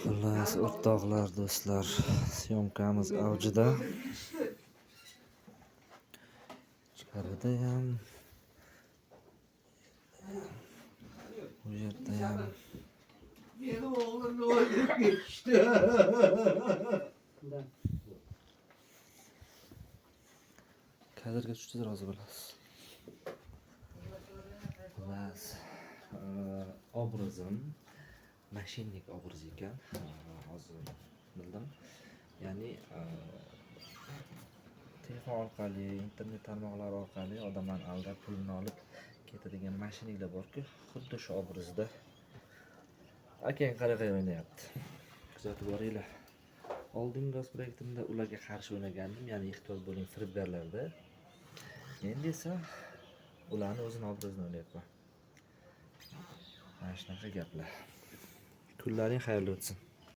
Xullas, o'rtoqlar, do'stlar, syomkamiz avjida. Ichkarida ham, bu yerda ham. Meni o'g'lim o'ldirib ketishdi. Kadrga tushdi, rozi bo'lasiz. Xullas, obrazim mashinnik obrazi ekan. Hozir bildim. Ya'ni telefon orqali, internet tarmoqlari orqali odamlarni aldab pulini olib ketadigan mashinniklar bor-ku, xuddi shu obrazda akang qanaqa o'ynayapti. Kuzatib boringlar. Oldingi proyektimda ularga qarshi o'ynagandim, ya'ni ehtiyot bo'ling firibgarlarda. Endi esa ularni o'zini obrazini o'ynayapman. Mana shunaqa gaplar. Kunlaring xayrli o'tsin.